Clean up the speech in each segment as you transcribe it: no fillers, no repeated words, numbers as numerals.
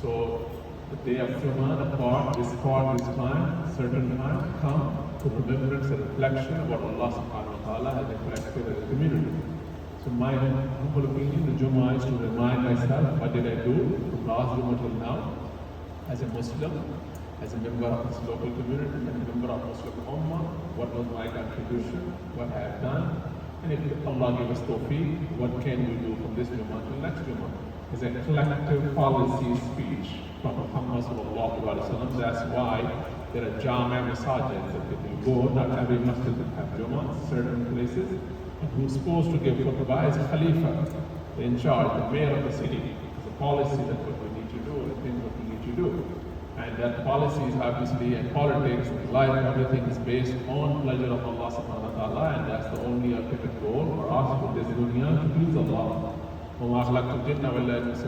So the day of Jummah, this time, certain time, come to remembrance and reflection of what Allah subhanahu wa ta'ala has reflected as a community. So my humble opinion, the Jummah is to remind myself, what did I do from last Jummah till now, as a Muslim, as a member of this local community, as a member of Muslim Ummah, what was my contribution, what I have done, and if Allah give us tawfiq, what can we do from this Jummah till next Jummah? It's a collective policy speech from Muhammad sallallahu alaihi wasallam. That's why there are Jama Masajids that if you go, not every masjid will have Jummah, certain places, and who's supposed to give khutbah is Khalifa, in charge, the mayor of the city. It's a policy that what we need to do, and things what we need to do. And that policy is obviously, and politics, life, everything is based on pleasure of Allah subhanahu wa ta'ala, and that's the only ultimate goal for us with this dunya, to please Allah. وَمَا خَلَقْتُ الْجِنَّ وَالْإِنسَ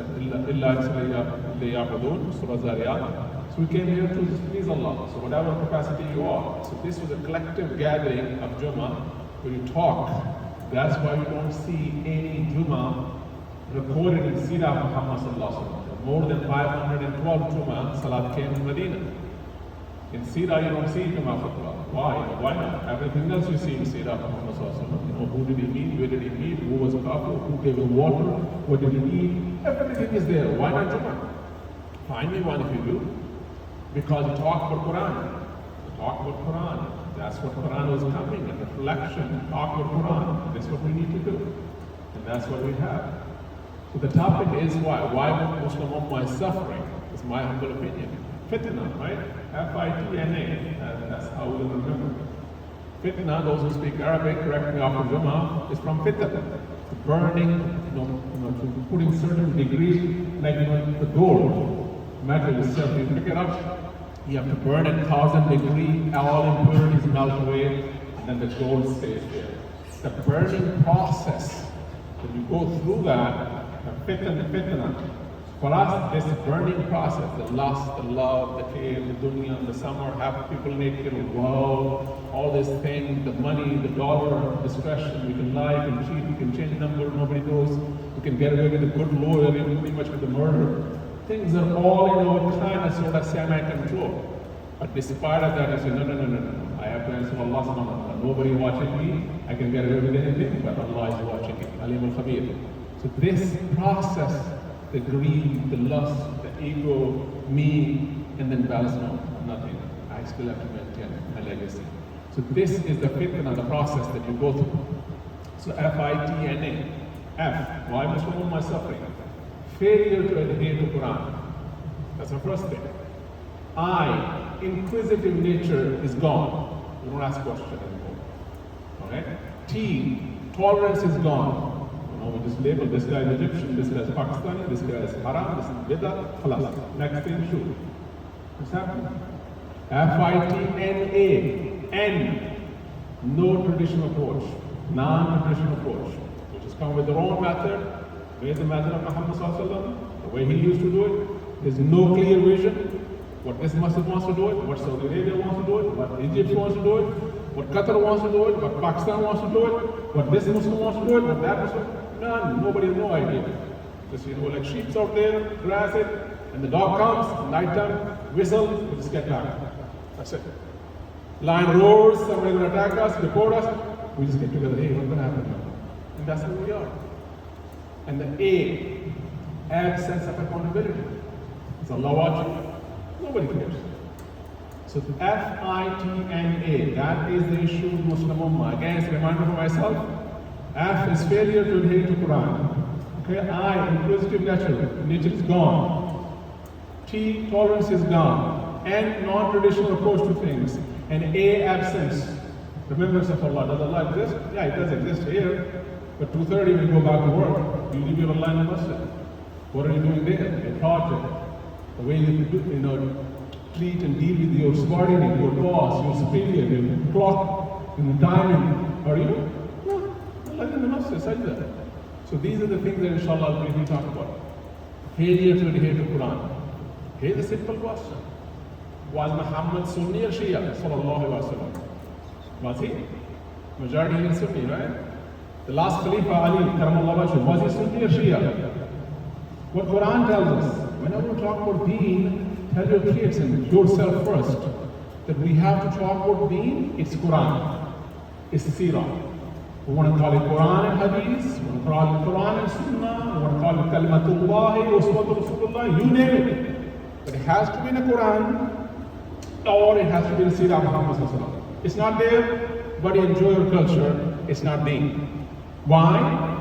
إِلَّا لِيَعْبُدُونَ Surah Zariyat. So we came here to please Allah. So whatever capacity you are. So this was a collective gathering of Jummah where you talk. That's why you don't see any Jummah recorded in Sirah Muhammad sallallahu alaihi wasallam. More than 512 Jummah Salat came in Medina. In Sirah you don't see Jummah khutbah. Why? Why not? Everything else you see in Sirah Muhammad sallallahu alaihi wasallam. You know, who did he meet? Where did he meet? Who was Kafir? Who gave him water? What did he eat? Everything is there. Why not Jummah? Find me one if you do. Because you talk about Quran. You talk about Quran. That's what Quran was coming, and reflection, talk about Quran. That's what we need to do. And that's what we have. So the topic is why? Why Muslim Ummah is suffering? It's my humble opinion. Fitna, right? F-I-T-N-A. That's how we remember. Fitna, those who speak Arabic, correct me after Jummah, is from fitna. The burning, to putting certain degree, like the gold, metal itself, you pick it up, you have to burn at 1,000 degrees, all impurities melt away, and then the gold stays there. The burning process, when you go through that, the fitna. For us, this burning process, the lust, the love, the hate, the dunya, the summer, half people naked, wow, all these things, the money, the dollar, discretion, we can lie, we can cheat, we can change number, nobody knows, we can get away with a good lawyer, pretty much with the murder. Things are all in our kind of sort of semi-control. But despite of that, I say, no. I have to answer Allah subhanahu wa ta'ala. Nobody watching me, I can get away with anything, but Allah is watching me. Alim al-Khabir. So this process, the greed, the lust, the ego, me, and then balance, no, nothing. I still have to maintain my legacy. So this is the fitna, the process that you go through. So F-I-T-N-A. F, why Muslim Ummah suffering? Failure to adhere to Quran. That's the first thing. I, inquisitive nature is gone. You don't ask questions anymore. Okay? T, tolerance is gone. We just label this guy is Egyptian, this guy is Pakistani, this guy is Haram, this is Bid'ah, Khalas. Next thing, shoot. What's happening? F-I-T-N-A. N. No traditional approach. Non-traditional approach. Which has come with their own method. Where's the method of Muhammad sallallahu alaihi wasallam? The way he used to do it. There's no clear vision. What this masjid wants to do it, what Saudi Arabia wants to do it, what Egypt wants to do it, what Qatar wants to do it, what Pakistan wants to do it, what this Muslim wants to do it, what that Muslim. None. Nobody has no idea. Just, like sheep out there, grass it, and the dog comes, nighttime, whistle, we just get back. That's it. Lion roars, somebody's going to attack us, report us, we just get together, hey, what's going to happen now? And that's who we are. And the A, absence of accountability. Is Allah watching? Nobody cares. So F-I-T-N-A, that is the issue of Muslim Ummah. Again, it's a reminder for myself. F is failure to adhere to Quran. Okay, I, inquisitive nature is gone. T, tolerance is gone. N, non-traditional approach to things. And A, absence. Remembrance of Allah. Does Allah exist? Yeah, it does exist here. But 2:30 when you go back to work, you leave your Allah in the masjid. What are you doing there? Your project. The way you treat and deal with your subordinate, your boss, your superior, your clock, and timing. Are you? No. Allah in the masjid, sajda. So these are the things that inshallah I'll briefly talk about. Failure to adhere to Quran. Here's a simple question. Was Muhammad Sunni or Shia? Sallallahu alaihi wasallam. Was he? Majority is Sunni, right? The last Khalifa Ali, Karamallahu wajhu, was he Sunni or Shia? What Quran tells us, Whenever we talk about deen, tell your kids and yourself first that we have to talk about deen. It's Quran, it's Seerah. We want to call it Quran and Hadith, we want to call it Quran and Sunnah, we want to call it Kalimatullah, Uswatu Rasulullah, you name it. But it has to be in the Quran or it has to be in the Seerah of Muhammad Sallallahu Alaihi Wasallam. It's not there, but enjoy your culture, it's not deen. Why?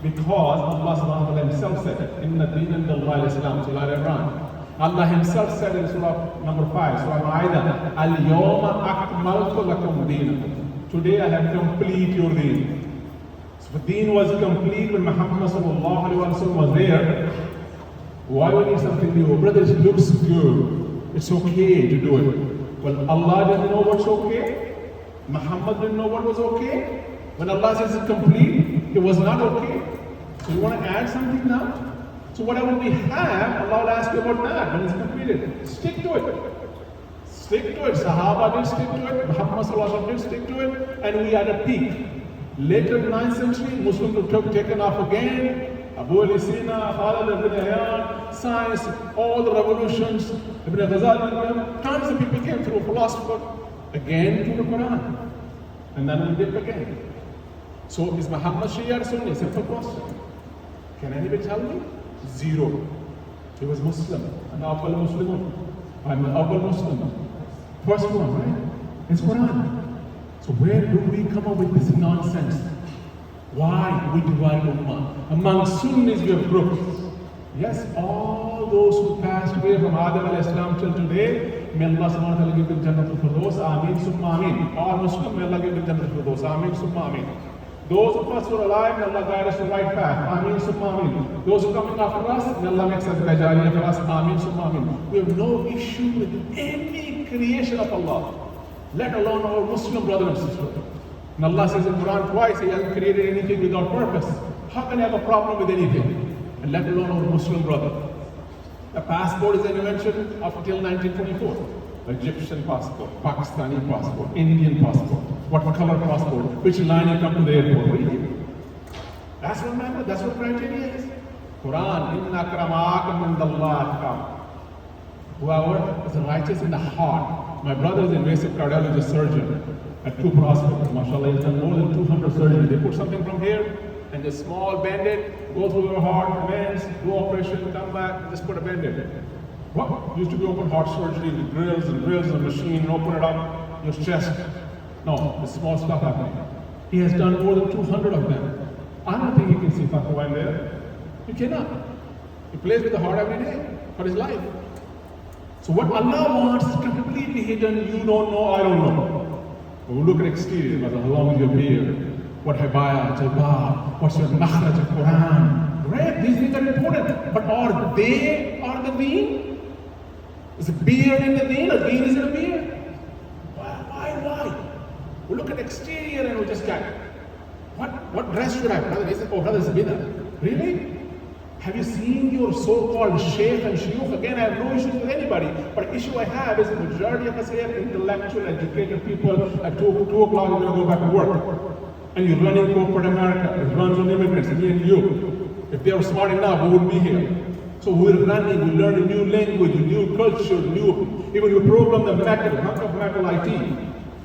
Because Allah subhanahu wa ta'ala himself said it. Inna deen indallahi al-Islam, Surah Al-Imran. Allah himself said in Surah number 5, Surah Ma'idah, Al-Yawma akmaltu lakum deenakum. Today I have complete your deen. So the deen was complete when Muhammad sallallahu alaihi wasallam was there. Why we need something new? Brother, it looks good. It's okay to do it. Well, Allah didn't know what's okay. Muhammad didn't know what was okay. When Allah says it's complete, it was not okay. So you want to add something now? So whatever we have, Allah will ask you about that when it's completed. Stick to it. Stick to it. Sahaba did stick to it. Muhammad sallallahu alaihi wasallam did stick to it. And we had a peak. Later in the 9th century, Muslims were taken off again. Abu al-Sina, Khalid ibn Hayyan, science, all the revolutions, Ibn Ghazali, tons of people came through, philosophers, again to the Quran. And then we dip again. So is Muhammad Shia or Sunni? Simple question. Can anybody tell me? Zero. He was Muslim. And Awwal Muslim. I'm an Awwal Muslim. First one, right? It's Quran. So where do we come up with this nonsense? Why we divide Ummah? Among Sunnis we have groups. Yes, all those who passed away from Adam al-Islam till today, may Allah subhanahu wa ta'ala give them Jannatul Firdaus, Ameen, Summa Ameen. All Muslims, may Allah give them Jannatul Firdaus, Ameen, Summa Ameen. Those of us who are alive, may Allah guide us to the right path, Ameen, Summa Ameen. Those who are coming after us, may Allah make us Bajariya for us, Ameen, Summa Ameen. We have no issue with any creation of Allah, let alone our Muslim brother and sister. And Allah says in Quran twice, He hasn't created anything without purpose. How can I have a problem with anything? And let alone our Muslim brother. A passport is an invention up until 1924. Egyptian passport, Pakistani passport, Indian passport, what color passport, which line you come to the airport. What do you think? That's what matters, that's what criteria is. Quran, Inna akramakum indallahi atqakum. Whoever is righteous in the heart. My brother is an invasive cardiologist surgeon at Cooper Hospital. MashaAllah, he's done more than 200 surgeries. They put something from here and a small band-aid, go through your heart, veins, do operation, come back, and just put a band-aid. What? Used to be open heart surgery with drills and machine, and open it up, your chest. No, the small stuff happening. He has done more than 200 of them. I don't think he can see fatwa in there. You cannot. He plays with the heart every day for his life. So what Allah wants is completely hidden. You don't know, I don't know. But we look at exterior, how long is your beard? What habaya, jalbab, what's your makhraj of Quran? Great, these things are important. But are they the deen? Is a beard in the deen or deen is in a beard? Why? We look at exterior and we just get, what dress should I have? Brother, oh brother, it's bid'ah. Really? Have you seen your so-called sheikh and shuyukh? Again, I have no issues with anybody, but the issue I have is the majority of us here, intellectual, educated people, at 2 o'clock you're going to go back to work. And you're running corporate America, it runs on immigrants, me and you. If they were smart enough, we wouldn't be here. So we're running, we learn a new language, a new culture, even we program the metal, hunk of metal IT.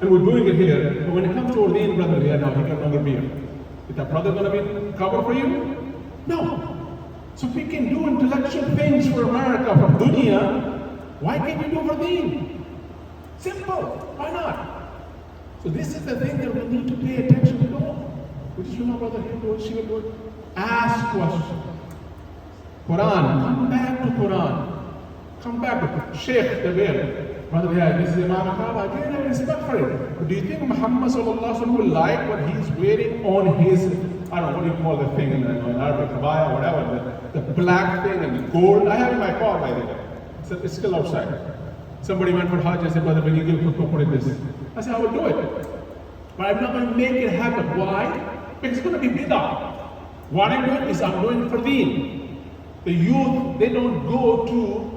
And we're doing it here. But when it comes to our deen, brother, yeah, no, he can no longer be here. Is that brother going to be covered for you? No. So if we can do intellectual things for America, for dunya, why can't we do for deen? Simple. Why not? So this is the thing that we need to pay attention to. Which is, brother, he'll do it, she will do it. Ask questions. Quran, come back to Quran. Come back to Sheikh Sabir. Brother, yeah, this is Imam Kaaba. Again, I have respect for it. But do you think Muhammad sallallahu alaihi wasallam will like what he's wearing on his, I don't know, what do you call the thing in Arabic, kabaya, whatever, the black thing and the gold? I have it in my car, by the way. It's still outside. Somebody went for Hajj, I said, brother, when you give Kufa, put it this. I said, I will do it. But I'm not going to make it happen. Why? Because it's going to be bid'ah. What I'm doing is I'm doing it for deen. The youth, they don't go to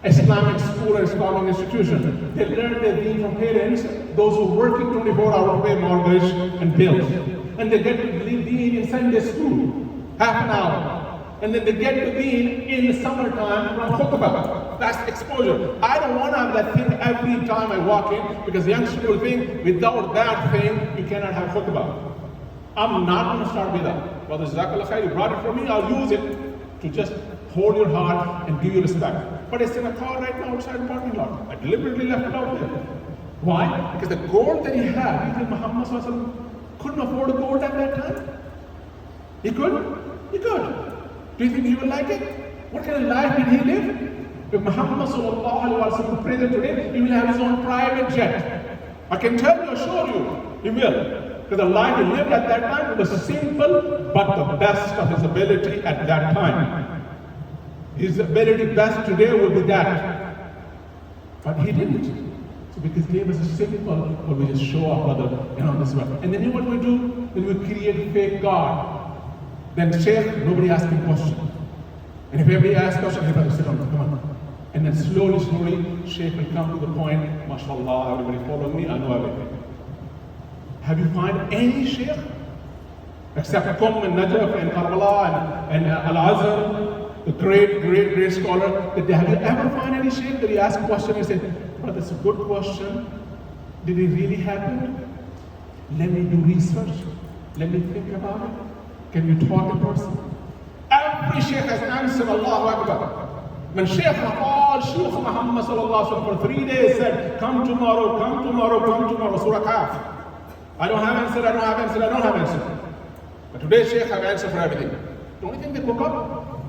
Islamic school or Islamic institution. They learn their deen from parents, those who are working 24 hours to pay mortgage and bills. And they get to leave deen in Sunday school, half an hour. And then they get to be in the summertime from khutbah. That's exposure. I don't want to have that thing every time I walk in, because the youngsters will think without that thing you cannot have khutbah. I'm not going to start with that. Brother Jazakallah khair, you brought it for me, I'll use it to just hold your heart and give you respect. But it's in a car right now outside the parking lot. I deliberately left it out there. Why? Because the gold that he had, you think Muhammad couldn't afford a gold at that time? He could? He could. Do you think he would like it? What kind of life did he live? If Muhammad sallallahu present today, he will have his own private jet. I can tell you, assure you, he will. Because the life he lived at that time was simple, but the best of his ability at that time. His ability best today will be that. But he didn't. So because he was simple, but we just show up this way. And then you know what we do? Then we create fake God. Then Shaykh, nobody asking questions. And if everybody asks questions, everybody sit down, come on. And then slowly, Shaykh will come to the point, mashallah, everybody follow me, I know everything. Have you found any Shaykh? Except Qum and Najaf and Karbala and Al-Azhar, the great scholar. Have you ever found any Shaykh that he asked a question and said, oh, that's a good question. Did it really happen? Let me do research. Let me think about it. Can you talk to a person? Every Shaykh has answered, Allahu Akbar. When Shaykh of all Shaykh Muhammad sallallahu alaihi wasallam for 3 days said, come tomorrow, Surah Kaf. I don't have answer. But today Shaykh have answer for everything. Don't you think they woke up?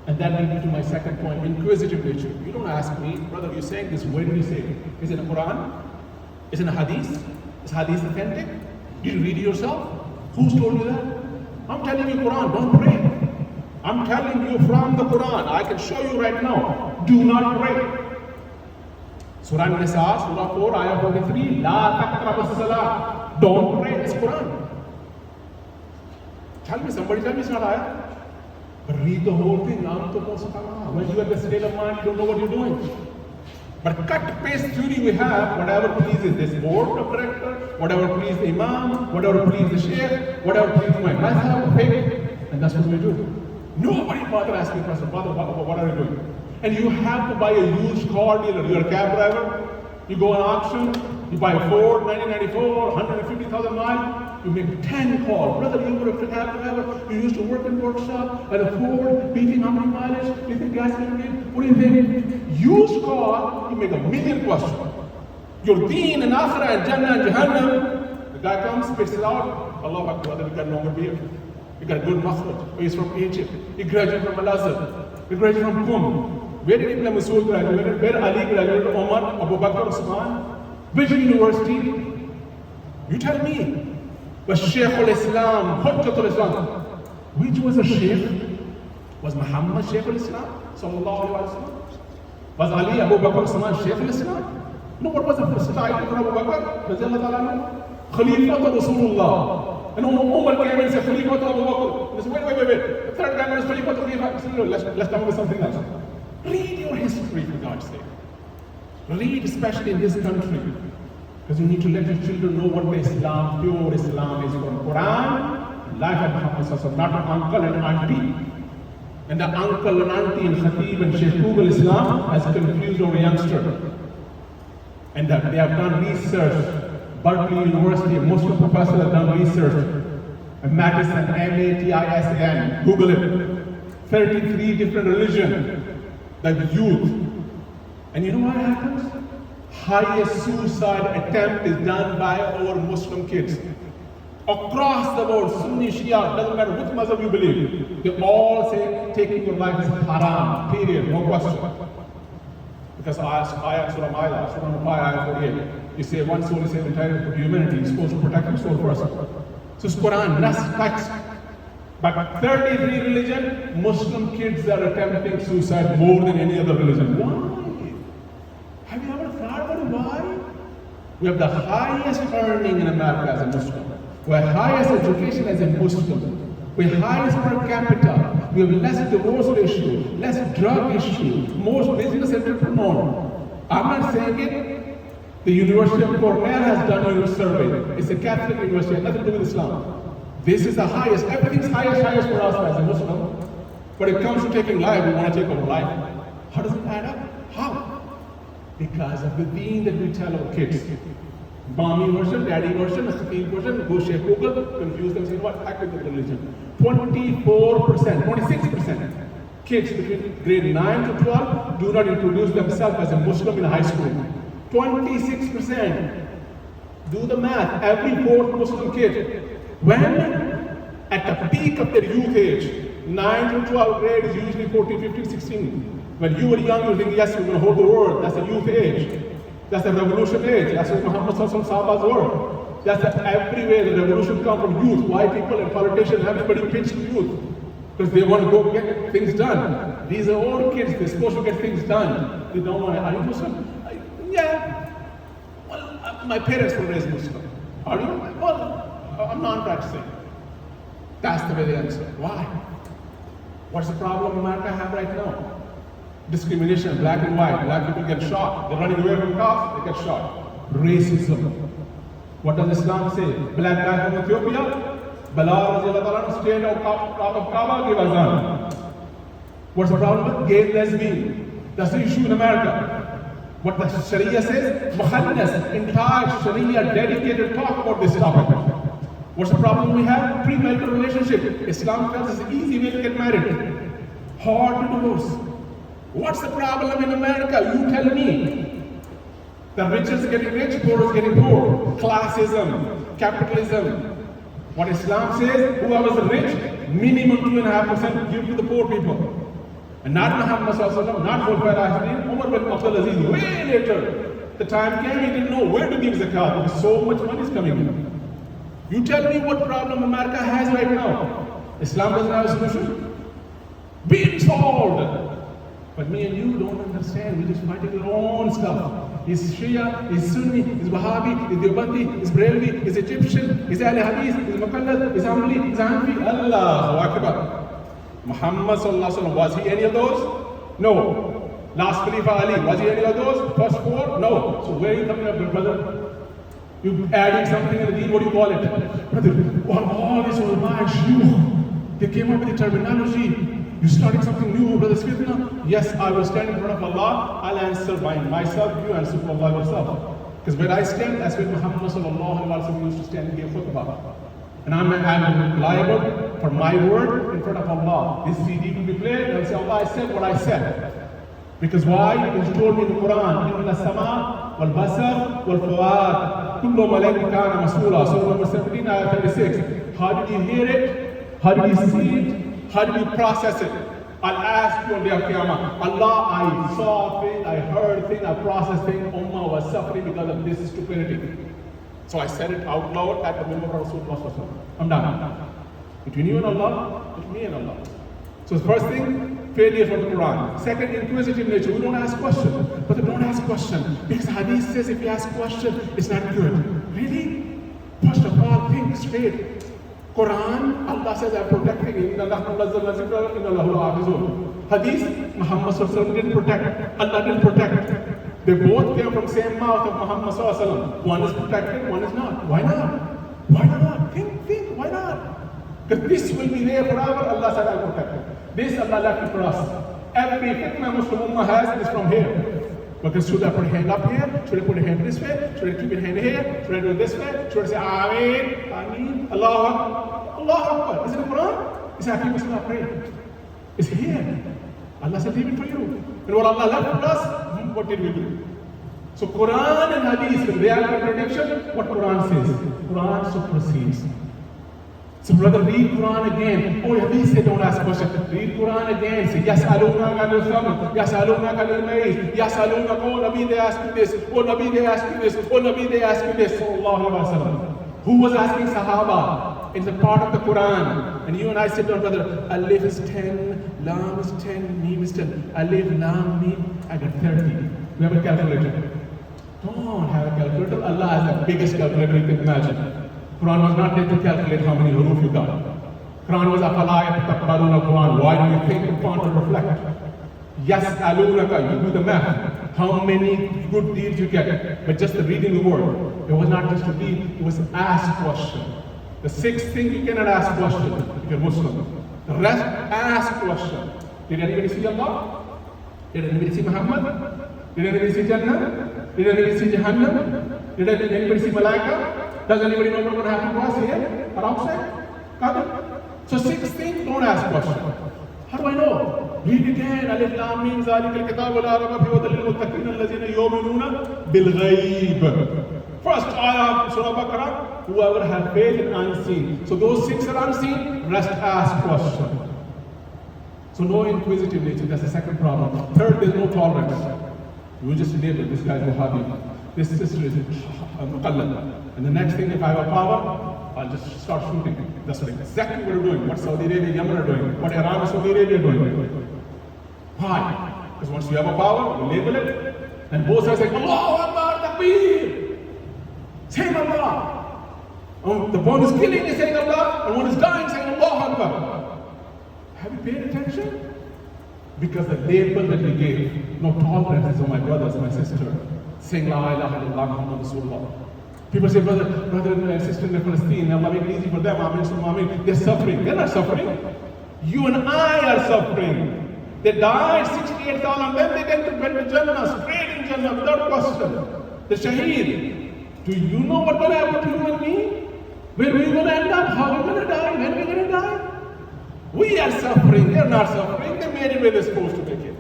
And that leads me to my second point, inquisitive nature. You don't ask me, brother, you're saying this, where did you say it? Is it in the Quran? Is it in a hadith? Is hadith authentic? Did you read it yourself? Who's told you that? I'm telling you Quran, don't pray. I'm telling you from the Quran. I can show you right now. Do not pray. Surah An-Nisa, Surah 4, Ayah 43, La taqrabu salah. Don't pray, it's Quran. Somebody tell me it's not Ayah. But read the whole thing. When you're in the state of mind, you don't know what you're doing. But cut-paste theory we have, whatever pleases this board of director, whatever pleases the imam, whatever pleases the sheikh, whatever pleases my mazhab, faith, and that's what we do. Nobody bother asking question, what are you doing? And you have to buy a used car dealer. You're a cab driver, you go on auction, you buy a Ford, 1994, 150,000 miles, you make 10 calls. Brother, you were a cab driver, you used to work in workshop, at a Ford, beating how many mileage, do you think gas can read? What do you think? Used car, you make 1,000,000 questions. Your deen and akhirah and Jannah and Jahannam, the guy comes, spits it out, Allah Akbar, brother, we got longer beard. We got a good makhraj. He's from Egypt. He graduated from Al-Azhar. He graduated from Qum. Where did Ibn Masud graduate? Where Ali graduated? Umar, Abu Bakr, Usman? Which university? You tell me. Was Shaykh al-Islam, Hujjatul Islam. Which was a Shaykh? Was Muhammad Shaykh al-Islam? Sallallahu Alaihi Wasallam. Was Ali, Abu Bakr, Usman Shaykh al-Islam? No, what was the first title for Abu Bakr? Khalifatul Rasulullah. And Umar came and said, Khalifatul Abu Bakr. And they said, wait. The third guy was Khalifatul Khalifa. Let's come up with something else. Read your history, for God's sake. Read, especially in this country. Because you need to let your children know what the Islam, pure Islam is from Quran, life of Muhammad, not an uncle and auntie. And the uncle and auntie and Khateeb and Sheikh Google Islam has confused our youngster. And that they have done research. Berkeley University, a Muslim professor has done research. And Madison, M-A-T-I-S-A-N, Google it. 33 different religions. That youth. And you know what happens? Highest suicide attempt is done by our Muslim kids. Across the board, Sunni, Shia, doesn't matter which mazhab you believe. They all say taking your life is haram, period, no question. Because ayah Surah Ma'idah, Surah Nuh, ayah 48. You say one soul is entitled to humanity, you're supposed to protect the soul first. So it's Quran, that's facts. But 33 religion, Muslim kids are attempting suicide more than any other religion. Why? Have you ever thought about it? Why? We have the highest earning in America as a Muslim. We have highest education as a Muslim. We have highest per capita. We have less divorce issue, less drug issue, most business entrepreneur. I'm not saying it. The University of Cornell has done a survey. It's a Catholic university, it has nothing to do with Islam. This is the highest, everything's highest for us as a Muslim. But it comes to taking life, we want to take our life. How does it add up? How? Because of the deen that we tell our kids. Mommy version, daddy version, a Khateeb version, go share Google, confuse them, say what? Act with the religion. 24%, 26% kids between grade 9 to 12 do not introduce themselves as a Muslim in high school. 26%. Do the math. Every fourth Muslim kid, when at the peak of their youth age, 9 to 12 grade is usually 14, 15, 16. When you were young, you think, yes, we're going to hold the world. That's the youth age. That's the revolution age. That's what Muhammad Sahaba's word. That's everywhere the revolution comes from youth. White people and politicians, everybody pitched to youth. Because they want to go get things done. These are old kids, they're supposed to get things done. They don't want to, are you Muslim? Yeah. Well, my parents were raised Muslim. Are you? Well, I'm non-practicing. That's the way they answer. Why? What's the problem America have right now? Discrimination, black and white. Black people get shot. They're running away from cops, they get shot. Racism. What does Islam say? Black guy from Ethiopia, Bilal stayed out of Kaaba, gave azan. What's the problem with gay lesbian? That's the issue in America. What the Sharia says, Muhannas, entire Sharia dedicated talk about this topic. What's the problem we have? Premarital relationship. Islam tells us an easy way to get married. Hard to divorce. What's the problem in America? You tell me. The rich is getting rich, poor is getting poor. Classism, capitalism. What Islam says, whoever's rich, minimum 2.5% give to the poor people. And not Muhammad Sallallahu not Khulafai Rashidin, Umar bin Abdul Aziz, way later. The time came, he didn't know where to give zakat because so much money is coming in. You tell me what problem America has right now. Islam doesn't have a solution. Be it solved. But me and you don't understand. We're just fighting our own stuff. Is Shia, is Sunni, is Wahhabi, is Deobandi, is Brahmi, is Egyptian, is Ahl Hadith, is Muqallad, is Amli, is Hanfi. Allahu Akbar. Muhammad Sallallahu Alaihi Wasallam, was he any of those? No. Last Khalifa Ali, was he any of those? First four? No. So where are you coming up, brother? You adding something in the deen, what do you call it? Brother, all this was my shuyukh. They came up with the terminology. You starting something new, Brother Fitna? Yes, I will stand in front of Allah. I'll answer by myself, you answer for Allah yourself. Because where I stand, that's where Muhammad Sallallahu Alaihi Wasallam used to stand and give khutbah. And I'm liable for my word in front of Allah. This CD will be played and I'll say, Allah, I said what I said. Because why? Because He told me in the Quran, إِنَّ السَّمَاءَ وَالْبَصَرَ وَالْفُؤَادَ كُلُّ مَلَائِكَةٍ كَانَ مَسْئُولًا. Surah number 17, ayah 36. How did you hear it? How did you see it? How do you process it? I'll ask you on the day of Qiyamah. Allah, I saw things, I heard things, I processed things. Ummah was suffering because of this stupidity. So I said it out loud at the member of Rasulullah. I'm done. Between you and Allah, between me and Allah. So the first thing, failure from the Quran. Second, inquisitive nature. We don't ask questions. But they don't ask questions. Because Hadith says if you ask questions, it's not good. Really? First of all, think straight. Quran, Allah says, I'm protecting him. Hadith, Muhammad Sallallahu didn't protect. Allah didn't protect. They both came from the same mouth of Muhammad Sallallahu. One is protected, one is not. Why not? Why not? Think, why not? Because this will be there forever. Allah said, I'll protect it. This Allah left it for us. Every fitna Muslim Ummah has is from here. Because should I put a hand up here? Should I put a hand this way? Should I keep a hand here? Should I do it this way? Should I say Ameen? Ameen? Allah Akbar? Allah Akbar. Is it in the Quran? It's not people not praying. It's here. Allah said, leave it for you. And what Allah left for us, what did we do? So Quran and Hadith, when they are contradiction, what Quran says? Quran supersedes. So brother, read Quran again. Oh, Hadith said don't ask questions. Read Quran again. Say, Yasalunaka anil khamr, Yasalunaka anil maiz, Yasalunaka, oh Nabi, they asked me this, oh Nabi, they asked me this, oh Nabi, they asked me this. Sallallahu Alaihi Wasallam. Who was asking Sahaba? It's a part of the Quran. And you and I sit down, brother, Alif is 10, Lam is 10, Mim is 10. Alif, Lam, Mim, I got 30. We have a calculator. Don't have a calculator. Allah has the biggest calculator you can imagine. Quran was not there to calculate how many huruf you got. Quran was afalayat takbaruna Quran. Why do you think the font will reflect? Yes, alunaka, you do the math. How many good deeds you get? But just the reading the word. It was not just to read, it was ask question. The sixth thing, you cannot ask question if you're Muslim. The rest, ask question. Did anybody see Allah? Did anybody see Muhammad? Did anybody see Jannah? Did anybody see Jahannam? Did anybody see Malaika? Does anybody know what's going to happen to us here or outside? So 6 things, don't ask questions. How do I know? Read again. Alif Lam Mim Zalikal Kitabu La Raiba Fihi Hudan lil Muttaqin Allazina yu'minuna bil Ghaib. First ayah of Surah Baqarah, whoever has faith in unseen. So those 6 are unseen, rest ask questions. So no inquisitive nature, that's the second problem. Third, there's no tolerance. You just label this guy's Wahhabi, this sister is Muqallad. And the next thing, if I have a power, I'll just start shooting. That's exactly what we're doing, what Saudi Arabia, Yemen are doing, what Iran and Saudi Arabia are doing. Why? Because once you have a power, you label it, and both sides say, Allahu Akbar, Takbir! Saying Allah. The one is killing is saying Allah, and one is dying saying Allahu Akbar. Have you paid attention? Because the label that we gave, no tolerance is on my brothers, my sister, saying La ilaha illallah Muhammad Rasulullah. People say, brother and sister in Palestine, Allah make it easy for them, Amin, Amin. They're suffering. They're not suffering. You and I are suffering. They died, 68,000 then they went to Jannah, straight in Jannah, without question. The Shaheed. Do you know what will happen to you and me? Where we're going to end up? How we're going to die? When we're going to die? We are suffering. They're not suffering. They made it where they're supposed to make it.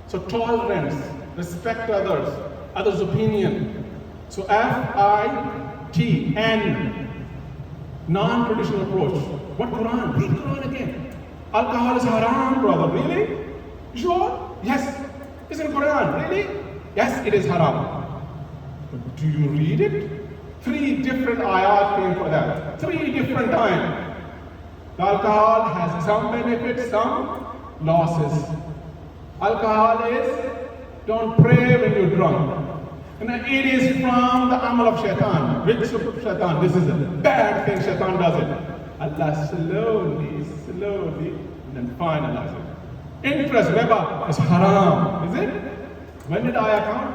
So tolerance, respect others' opinion. So FITN, non-traditional approach. What Quran? Read Quran again. Alcohol is haram, brother. Really? You sure? Yes. It's in Quran. Really? Yes, it is haram. But do you read it? 3 different ayat came for that. 3 different times. The alcohol has some benefits, some losses. Alcohol is, don't pray when you're drunk. And it is from the amal of shaitan, rich of shaitan. This is a bad thing, shaitan does it. Allah slowly, and then finalize it. Interest, riba, is haram, is it? When did ayah come?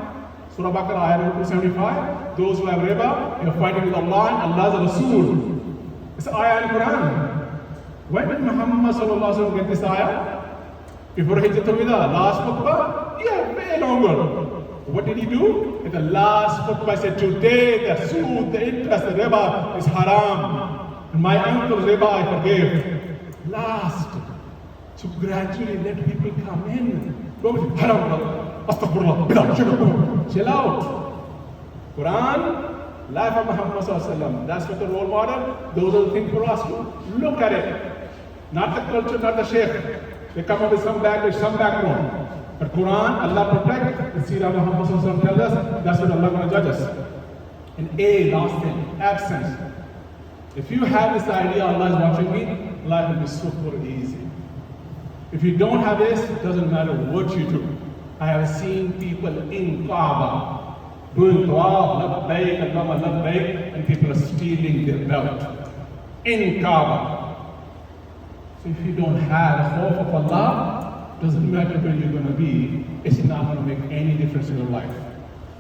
Surah Baqarah, ayah number 275. Those who have riba, you're fighting with Allah and Allah's Rasul. It's ayah in Quran. When did Muhammad sallallahu alaihi wasallam get this ayah? Before Hijjatul Wida, last khutbah? Yeah, way longer. What did he do? In the last khutbah, he said, today the sood, the interest, the riba is haram. And my uncle's riba I forgave. Last. So gradually let people come in. Go with haram, astaghfirullah, chill out. Quran, life of Muhammad sallallahu alaihi wasallam. That's what the role model. Those are the things for us to look at it. Not the culture, not the sheikh. They come up with some background. But Quran, Allah protect, the Seerah Muhammad sallallahu alaihi wasallam tells us, that's what Allah going to judge us. And A, last thing, absence. If you have this idea, Allah is watching me, life will be super easy. If you don't have this, it doesn't matter what you do. I have seen people in Kaaba doing dua, labbaik, Allahumma labbaik, and people are stealing their belt in Kaaba. So if you don't have hope of Allah, doesn't matter where you're going to be, it's not going to make any difference in your life.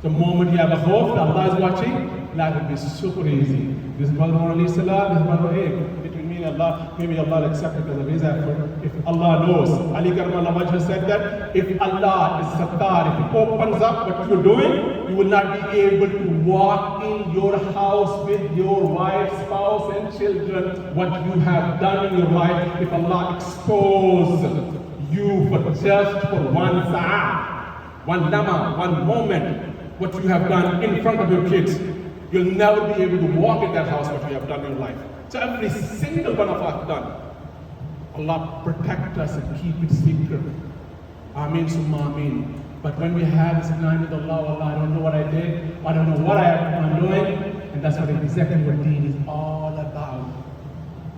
The moment you have a hope that Allah is watching, life will be super easy. This brother alayhi salam, this brother, hey, between me and Allah, maybe Allah will accept it because of his effort. If Allah knows, Ali Karmallah Wajh said that if Allah is Sattar, if He opens up what you're doing, you will not be able to walk in your house with your wife, spouse and children, what you have done in your life, if Allah exposes you for just for one sa'ah, one lama, one moment, what you have done in front of your kids, you'll never be able to walk in that house what you have done in your life. So every single one of us done. Allah protect us and keep it secret. Ameen summa ameen. But when we have this line with Allah, I don't know what I did, I don't know what I'm doing, and that's what exactly what deen is all about.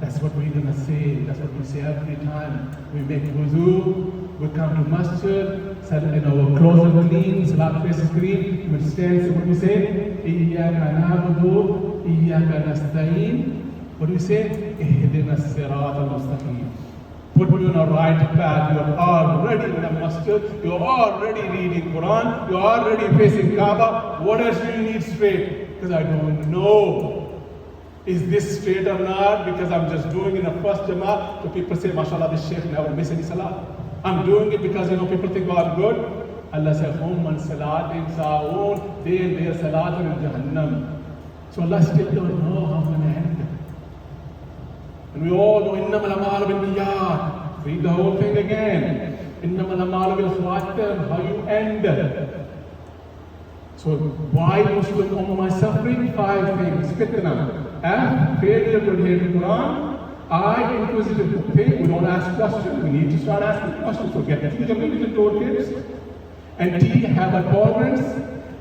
That's what we're going to say. That's what we say every time we make wuzu, we come to masjid, our clothes are clean, salat face is clean, we stand, so what we say? Iyyaka na'budu, iyyaka nasta'in. What do we say? Ihdina as-sirat al-mustaqim. Put you on a right path. You're already in a masjid, you're already reading Quran, you're already facing Kaaba. What else do you need straight? Because I don't know. Is this straight or not? Because I'm just doing it in the first Jamaat, so people say, mashallah, this Shaykh never miss any salah. I'm doing it because, people think, oh, I'm good. Allah said, hum man salatin sa'oon, they and their salat in Jahannam. So Allah still don't know how it's going to end. And we all know, innamal a'malu bin-niyyat. Read the whole thing again. Innamal a'malu bil-khawatim, how you end. So why Muslim Ummah is suffering? 5 things. Fitna. F, failure to adhere to Quran. I, inquisitive thing. We don't ask questions. We need to start asking questions. So get to the religion to our kids. And T, have a tolerance.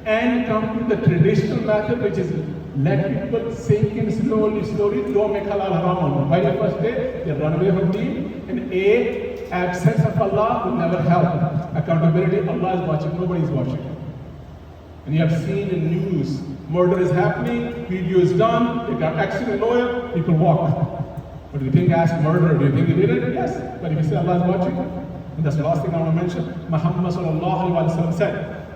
And come to the traditional method, which is let people sink in slowly. Don't make halal haram. By the first day, they run away from deen. And A, absence of Allah will never help. Accountability, Allah is watching, nobody is watching. And you have seen in news, murder is happening, video is done, they got accident lawyer, people walk. But do you think ask murderer, do you think he did it? Yes. But if you say Allah is watching, and that's the last thing I want to mention, Muhammad sallallahu alaihi wasallam said,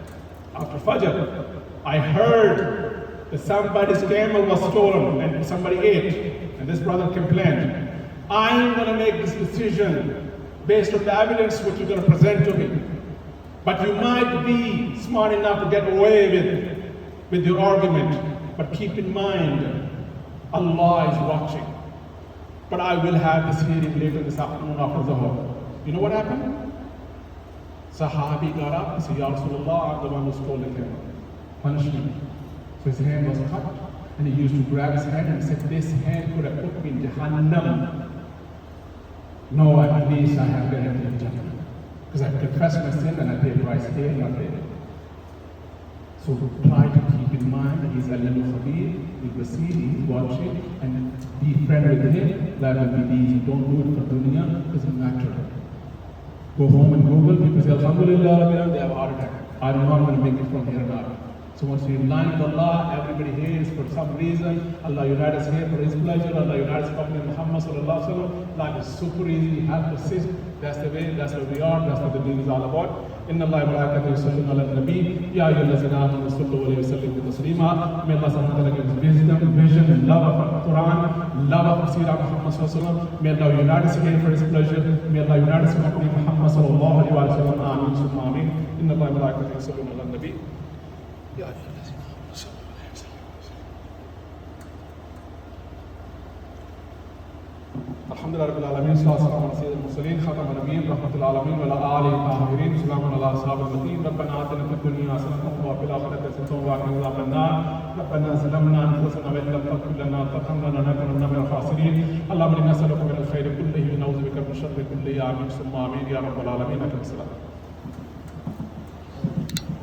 after Fajr, I heard that somebody's camel was stolen and somebody ate, and this brother complained. I'm going to make this decision based on the evidence which you're going to present to me. But you might be smart enough to get away with your argument. But keep in mind, Allah is watching. But I will have this hearing later this afternoon after Zuhr. You know what happened? Sahabi got up and said, Ya Rasulullah, I'm the one who stole the camel. Punish me. So his hand was cut, and he used to grab his hand and said, this hand could have put me in Jahannam. No, at least I have been in Jahannam. Because I confessed my sin and I paid the price here and not there. So try to keep in mind that he's Alimul Khateeb, he will see, he's watching, and be friendly with him. That will be easy. Don't do it for dunya, it doesn't matter. Go home and Google, people say, Alhamdulillah, they have a heart attack. I don't know I'm going to make it from here on out. So once you unite with Allah, everybody here is for some reason. Allah unite us here for His pleasure. Allah unite us in Muhammad sallallahu alaihi wasallam. Life is super easy. You have to assist. That's the way. That's what we are. That's what the deen is all about. Inna Allah wa malaikatahu yusalluna ala nabi. Ya ayyuhallazina amanu sallu alayhi wa sallimu taslima. May Allah subhanahu wa ta'ala give us wisdom, vision, love of Quran, love of Sayyidina Muhammad sallallahu alaihi wasallam. May Allah unite us again for His pleasure. May Allah unite us with Muhammad sallallahu alaihi wasallam. Ameen. Summa ameen. Inna Allah wa malaikatahu yusalluna ala nabi. يا أيها الذين آمنوا صلوا عليه وسلموا الحمد لله رب العالمين والصلاة والسلام على سيد المرسلين خاتم النبيين رحمة العالمين وعلى آله الطاهرين سلام على أصحاب المدين ربنا آتنا في الدنيا حسنة وفي الآخرة حسنة وقنا عذاب النار ربنا ظلمنا أنفسنا وإن لم تغفر لنا وترحمنا لنكونن من الخاسرين اللهم إنا نسألك من الخير كله ونعوذ بك من الشر كله آمين ثم آمين يا رب العالمين.